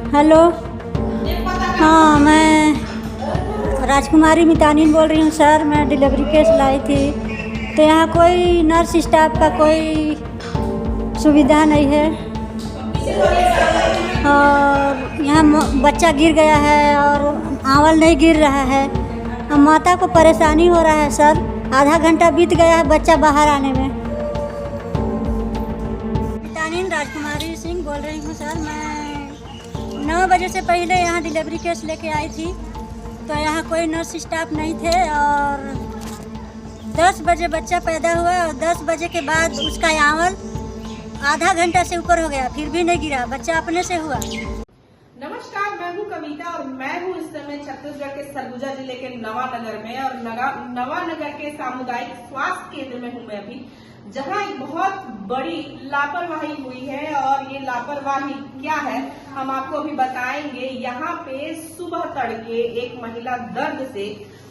Hello. हाँ, मैं राजकुमारी मितानिन बोल रही हूँ सर। मैं डिलीवरी केस लाई थी, तो यहाँ कोई नर्स स्टाफ का कोई सुविधा नहीं है और यहाँ बच्चा गिर गया है और आंवल नहीं गिर रहा है। अब माता को परेशानी हो रहा है सर। आधा घंटा बीत गया है बच्चा बाहर आने में। मितानिन राजकुमारी सिंह बोल रही हूँ सर। मैं 9 बजे से पहले यहाँ डिलीवरी केस लेके आई थी, तो यहाँ कोई नर्स स्टाफ नहीं थे और 10 बजे बच्चा पैदा हुआ और 10 बजे के बाद उसका आंवल आधा घंटा से ऊपर हो गया, फिर भी नहीं गिरा, बच्चा अपने से हुआ। नमस्कार, मैं हूँ कविता और मैं हूँ इस समय छत्तीसगढ़ के सरगुजा जिले के नवानगर में और नवानगर के सामुदायिक स्वास्थ्य केंद्र में हूँ मैं अभी, जहाँ एक बहुत बड़ी लापरवाही हुई है। और ये लापरवाही क्या है हम आपको अभी बताएंगे। यहाँ पे सुबह तड़के एक महिला दर्द से,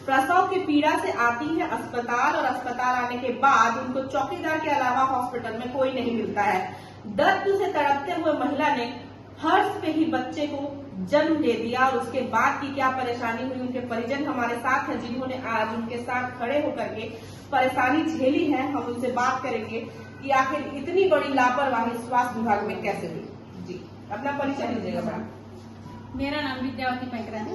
प्रसव की पीड़ा से आती है अस्पताल और अस्पताल आने के बाद उनको चौकीदार के अलावा हॉस्पिटल में कोई नहीं मिलता है। दर्द से तड़पते हुए महिला ने हर्ष पे ही बच्चे को जन्म दे दिया और उसके बाद की क्या परेशानी हुई, उनके परिजन हमारे साथ हैं जिन्होंने आज उनके साथ खड़े होकर के परेशानी झेली है। हम उनसे बात करेंगे कि आखिर इतनी बड़ी लापरवाही स्वास्थ्य विभाग में कैसे हुई। जी, अपना परिचय दीजिएगा मैम। मेरा नाम विद्यावती पैकरा है।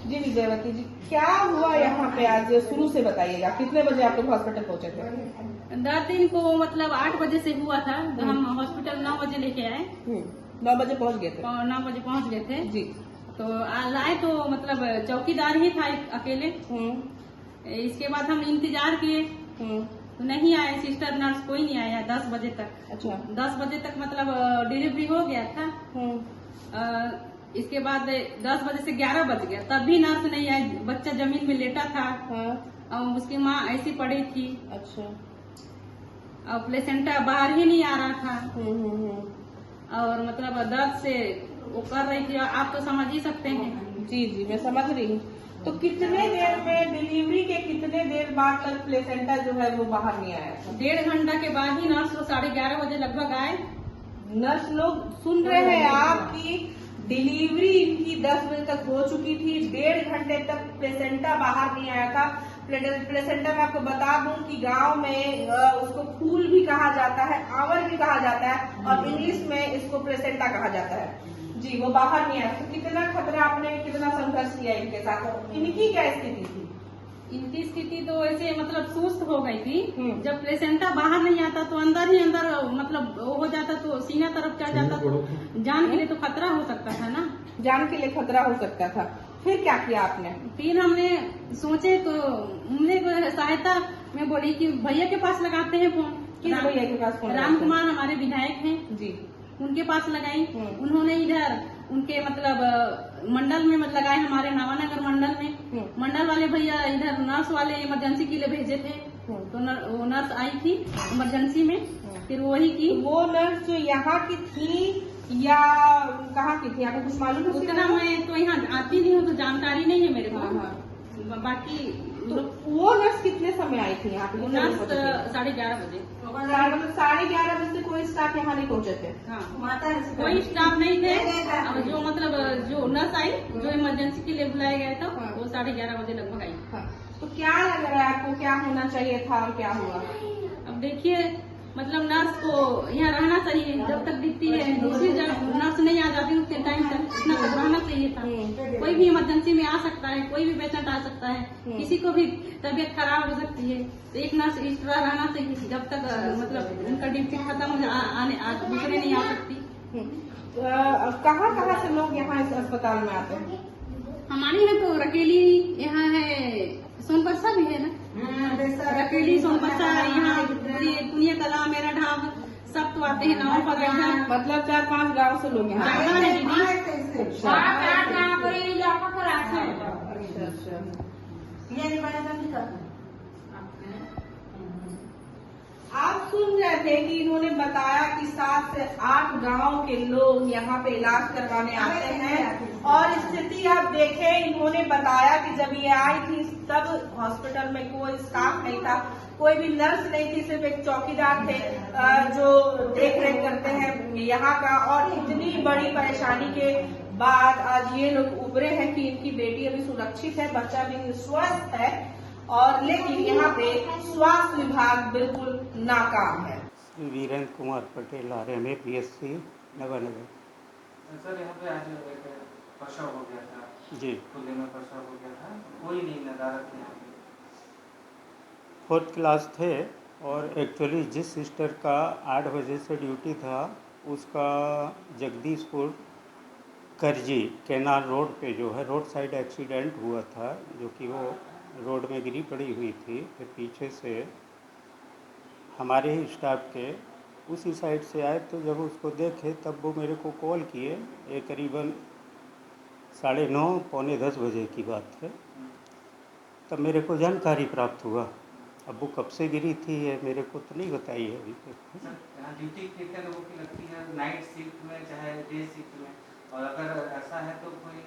जी विद्यावती जी, क्या हुआ यहाँ पे आज, शुरू से बताइएगा। कितने बजे आप लोग हॉस्पिटल पहुंचे थे? 10 दिन को मतलब 8 बजे से हुआ था, तो हम हॉस्पिटल 9 बजे लेके आए। 9 बजे पहुंच गए थे? 9 बजे पहुंच गए थे जी। तो आज आए तो मतलब चौकीदार ही था अकेले। इसके बाद हम इंतजार किए तो नहीं आए, सिस्टर नर्स कोई नहीं आया 10 बजे तक। अच्छा। 10 बजे तक मतलब डिलीवरी हो गया था। इसके बाद 10 बजे से 11 बज गया, तब भी नर्स नहीं आई। बच्चा जमीन में लेटा था और उसकी माँ ऐसी पड़ी थी। अच्छा। और प्लेसेंटा बाहर ही नहीं आ रहा था और मतलब दर्द से वो कर रही थी। आप तो समझ ही सकते हैं। जी जी, मैं समझ रही हूँ। तो कितने देर में, डिलीवरी के कितने देर बाद तक प्लेसेंटा जो है वो बाहर नहीं आया? 1.5 घंटा के बाद ही नर्स लोग 11:30 बजे लगभग आए। नर्स लोग सुन रहे हैं आपकी डिलीवरी इनकी 10 बजे तक हो चुकी थी, 1.5 घंटे तक प्लेसेंटा बाहर नहीं आया था। प्लेसेंटा में आपको बता दूं कि गांव में उसको फूल भी कहा जाता है, आंवल भी कहा जाता है और इंग्लिश में इसको प्लेसेंटा कहा जाता है। जी, वो बाहर नहीं आया। तो कितना खतरा, आपने कितना संघर्ष किया इनके साथ? इनकी क्या स्थिति थी? इनकी स्थिति तो ऐसे मतलब सुस्त हो गई थी। जब प्लेसेंटा बाहर नहीं आता तो अंदर ही अंदर मतलब वो हो जाता, तो सीना तरफ चढ़ जाता, तो जान के लिए तो खतरा हो सकता था ना। जान के लिए खतरा हो सकता था। फिर क्या किया आपने? फिर हमने सोचे तो हमने सहायता में बोली कि भैया के पास लगाते हैं फोन। किस भैया के पास फोन? राम कुमार हमारे विधायक हैं जी, उनके पास लगाई। उन्होंने इधर उनके मतलब मंडल में लगाए, हमारे नवानगर मंडल में। मंडल वाले भैया इधर नर्स वाले इमरजेंसी के लिए भेजे थे, तो वो नर्स आई थी इमरजेंसी में। फिर वही की। वो नर्स जो यहाँ की थी या कहाँ की थी, आपको कुछ मालूम है? उतना मैं तो यहाँ आती नहीं हूँ तो जानकारी नहीं है मेरे को। बाकी तो वो नर्स कितने समय आई थी यहाँ पे? नर्स 11:30 बजे। मतलब 11:30 बजे से कोई स्टाफ यहाँ नहीं पहुँचे थे? हाँ, कोई स्टाफ नहीं थे। अब जो मतलब जो नर्स आई, जो इमरजेंसी के लिए बुलाया गया था, वो 11:30 बजे लगभग आई। तो क्या लग रहा है आपको, क्या होना चाहिए था और क्या हुआ? अब देखिए, मतलब नर्स को यहाँ रहना चाहिए जब तक दिखती है। दूसरी जब नर्स नहीं आ जाती उसके टाइम तक इतना तक रहना चाहिए था। कोई भी इमरजेंसी में आ सकता है, कोई भी पेशेंट आ सकता है, किसी को भी तबीयत खराब हो सकती है, तो एक नर्स एक्स्ट्रा रहना चाहिए जब तक मतलब उनका ड्यूटी खत्म हो दूसरे नहीं आ सकती। कहाँ से लोग यहाँ इस अस्पताल में आते हैं? हमारे यहाँ तो रकेली, यहाँ है सोनबरसा भी है ना, रकेली सोनबरसा, यहाँ पुनिया कला, मेरा ढाब, सब तो आते हैं नाव पर। मतलब 4-5 गाँव से लोग यहाँ ज्यादा है दीदी। आप सुन रहे थे कि इन्होंने बताया कि 7 से 8 गांव के लोग यहाँ पे इलाज करवाने आते हैं। और स्थिति आप देखें, इन्होंने बताया कि जब ये आई थी तब हॉस्पिटल में कोई स्टाफ नहीं था, कोई भी नर्स नहीं थी, सिर्फ एक चौकीदार थे जो देख रेख करते हैं यहाँ का। और इतनी बड़ी परेशानी के बाद आज ये लोग उभरे हैं कि इनकी बेटी अभी सुरक्षित है, बच्चा भी स्वस्थ है, और लेकिन यहाँ पे स्वास्थ्य विभाग बिल्कुल नाकाम है। Virendra Kumar Patel RMA PSC Navanagar. Sir यहाँ पे आज एक प्रसव हो गया था जी, खुले में प्रसव हो गया था, कोई नहीं नदारत नहीं आई। 4th क्लास थे और एक्चुअली जिस सिस्टर का 8 बजे से ड्यूटी था उसका जगदीशपुर करजी केनाल रोड पे जो है रोड साइड एक्सीडेंट हुआ था, जो कि वो रोड में गिरी पड़ी हुई थी। फिर पीछे से हमारे ही स्टाफ के उसी साइड से आए, तो जब उसको देखे तब वो मेरे को कॉल किए। ये करीबन 9:30 पौने 10 बजे की बात है। तब मेरे को जानकारी प्राप्त हुआ। अब वो कब से गिरी थी ये मेरे को तो नहीं बताई है अभी तक। सर यहाँ ड्यूटी कितने लोगों की लगती है, नाइट शिफ्ट में चाहे डे शिफ्ट में, और अगर ऐसा है तो कोई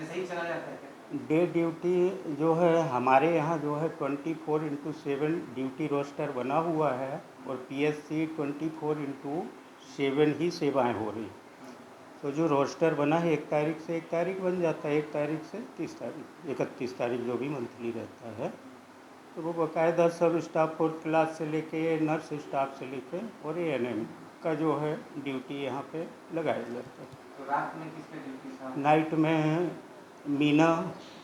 ऐसे ही चला जाता है क्या? डे ड्यूटी जो है हमारे यहाँ जो है 24/7 ड्यूटी रोस्टर बना हुआ है, और PSC 24/7 ही सेवाएं हो रही। तो जो रोस्टर बना है 1 तारीख से 1 तारीख बन जाता है, 1 तारीख से 30 तारीख 31 तारीख जो भी मंथली रहता है। तो वो बाकायदा सब स्टाफ 4th क्लास से लेके नर्स स्टाफ से लेके और ANM का जो है ड्यूटी यहाँ पे लगाया जाता है। तो रात में किसका ड्यूटी था? नाइट में मीना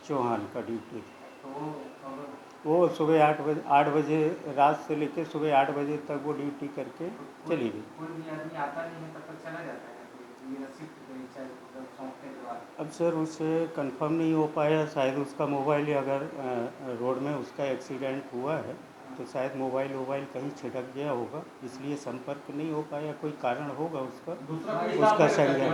चौहान का ड्यूटी। तो वो सुबह 8 बजे रात से लेके सुबह 8 बजे तक वो ड्यूटी करके चली गई। कोई भी आदमी आता नहीं है तब तक चला जाता है मेरा शिफ्ट चाहे सौंपने के बाद? अब सर उससे कंफर्म नहीं हो पाया, शायद उसका मोबाइल अगर रोड में उसका एक्सीडेंट हुआ है तो शायद मोबाइल कहीं छिटक गया होगा, इसलिए संपर्क नहीं हो पाया। कोई कारण होगा उसका संज्ञान।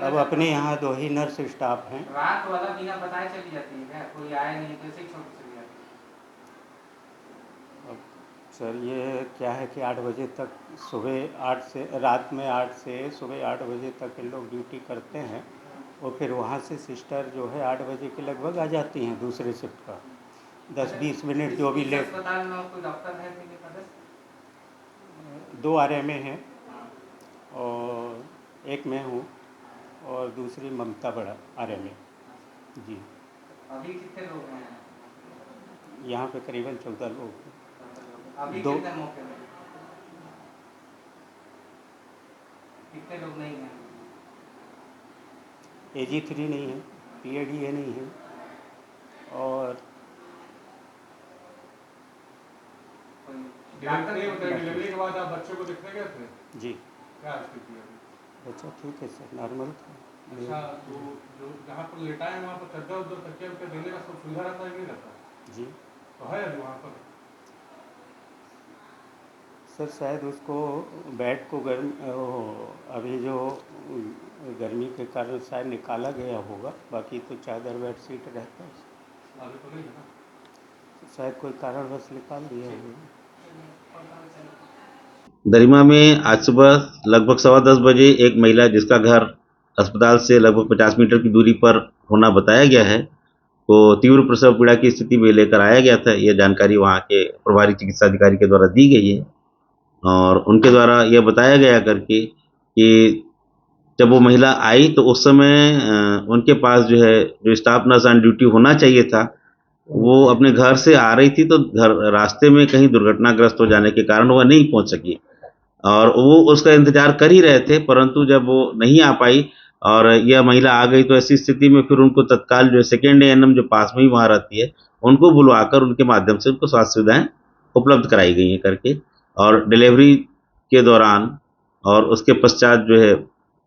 अब अपने यहाँ 2 ही नर्स स्टाफ हैं। रात वाला बिना बताए चली जाती है क्या? कोई आया नहीं तो ऐसे ही छोड़ के चली जाती है? अब सर ये क्या है कि 8 बजे तक सुबह 8 से रात में 8 से सुबह 8 बजे तक इन लोग ड्यूटी करते हैं, और फिर वहाँ से सिस्टर जो है 8 बजे के लगभग आ जाती हैं दूसरे शिफ्ट का। 10-20 मिनट जो भी लेट। अस्पताल में कोई डॉक्टर है मेरे पास? 2 RMA हैं और एक मैं हूँ और दूसरी ममता बड़ा RMA जी। अभी कितने लोग हैं यहाँ पे? करीबन 14 लोग हैं। अभी 2 कितने मौके में? कितने लोग नहीं हैं? AG3 नहीं है, PADA नहीं है, और डिलीवरी के बाद आप बच्चे को देखने गए थे? जी क्या स्थिति है? बच्चा ठीक है सर, नॉर्मल था। अच्छा, तो जो जहाँ पर लेटा है वहाँ पर चद्दर उद्दर तकिया वकिया देने का सब सुविधा रहता है कि नहीं रहता? जी तो है अभी वहाँ पर? सर शायद उसको बेड को अभी जो गर्मी के कारण शायद निकाला गया होगा, बाकी तो चादर बेड शीट रहता है। अभी तो नहीं है ना? शायद कोई कारणवश निकाल दिया होगा। दरिमा में आज सुबह लगभग 10:15 बजे एक महिला जिसका घर अस्पताल से लगभग 50 मीटर की दूरी पर होना बताया गया है, को तीव्र प्रसव पीड़ा की स्थिति में लेकर आया गया था। यह जानकारी वहाँ के प्रभारी चिकित्सा अधिकारी के द्वारा दी गई है, और उनके द्वारा यह बताया गया करके कि जब वो महिला आई तो उस समय उनके पास जो है जो स्टाफ नर्स ऑन ड्यूटी होना चाहिए था, वो अपने घर से आ रही थी, तो रास्ते में कहीं दुर्घटनाग्रस्त हो जाने के कारण वह नहीं पहुंच सकी, और वो उसका इंतजार कर ही रहे थे। परंतु जब वो नहीं आ पाई और यह महिला आ गई, तो ऐसी स्थिति में फिर उनको तत्काल जो सेकेंड ANM जो पास में ही वहाँ रहती है, उनको बुलवाकर उनके माध्यम से उनको स्वास्थ्य सुविधाएं उपलब्ध कराई गई हैं करके, और डिलीवरी के दौरान और उसके पश्चात जो है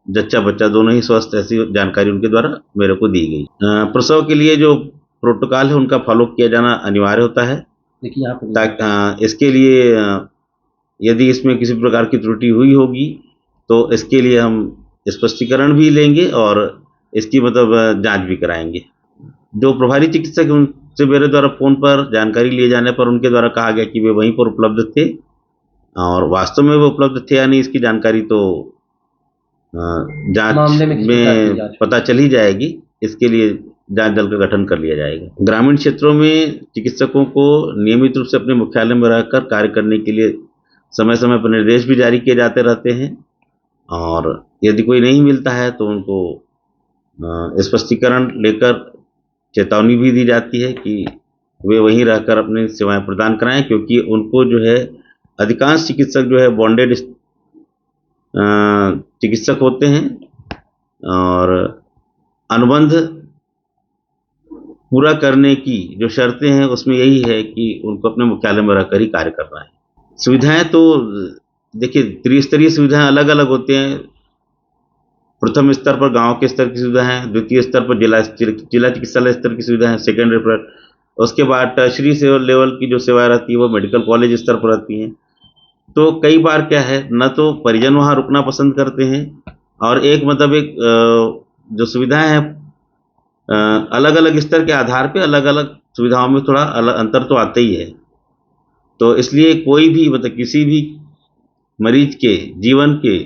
जच्चा बच्चा दोनों ही स्वस्थ, ऐसी जानकारी उनके द्वारा मेरे को दी गई। प्रसव के लिए जो प्रोटोकॉल है उनका फॉलो किया जाना अनिवार्य होता है। देखिए यहाँ इसके लिए यदि इसमें किसी प्रकार की त्रुटि हुई होगी तो इसके लिए हम स्पष्टीकरण भी लेंगे और इसकी मतलब जांच भी कराएंगे। जो प्रभारी चिकित्सक उनसे मेरे द्वारा फ़ोन पर जानकारी लिए जाने पर उनके द्वारा कहा गया कि वे वहीं पर उपलब्ध थे, और वास्तव में वो उपलब्ध थे या नहीं इसकी जानकारी तो जांच में पता चली जाएगी। इसके लिए जांच दल का गठन कर लिया जाएगा। ग्रामीण क्षेत्रों में चिकित्सकों को नियमित रूप से अपने मुख्यालय में रहकर कार्य करने के लिए समय समय पर निर्देश भी जारी किए जाते रहते हैं, और यदि कोई नहीं मिलता है तो उनको स्पष्टीकरण लेकर चेतावनी भी दी जाती है कि वे वहीं रहकर अपनी सेवाएं प्रदान कराएं, क्योंकि उनको जो है अधिकांश चिकित्सक जो है बॉन्डेड चिकित्सक होते हैं और अनुबंध पूरा करने की जो शर्तें हैं उसमें यही है कि उनको अपने मुख्यालय में रहकर ही कार्य करना है। सुविधाएं तो देखिए त्रिस्तरीय सुविधाएं अलग अलग होती हैं। प्रथम स्तर पर गांव के स्तर की सुविधा है, द्वितीय स्तर पर जिला चिकित्सालय स्तर की सुविधा है, सेकेंडरी पर, उसके बाद टर्शरी लेवल की जो सेवाएं रहती है वो मेडिकल कॉलेज स्तर पर रहती हैं। तो कई बार क्या है, न तो परिजन वहाँ रुकना पसंद करते हैं और एक जो सुविधाएं हैं अलग अलग स्तर के आधार पे अलग अलग सुविधाओं में थोड़ा अलग अंतर तो आता ही है। तो इसलिए कोई भी किसी भी मरीज के जीवन के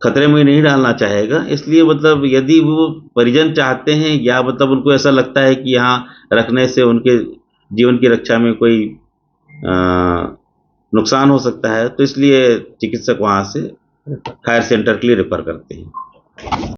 खतरे में नहीं डालना चाहेगा। इसलिए यदि वो परिजन चाहते हैं या उनको ऐसा लगता है कि यहाँ रखने से उनके जीवन की रक्षा में कोई नुकसान हो सकता है, तो इसलिए चिकित्सक वहाँ से हायर सेंटर के लिए रेफर करते हैं।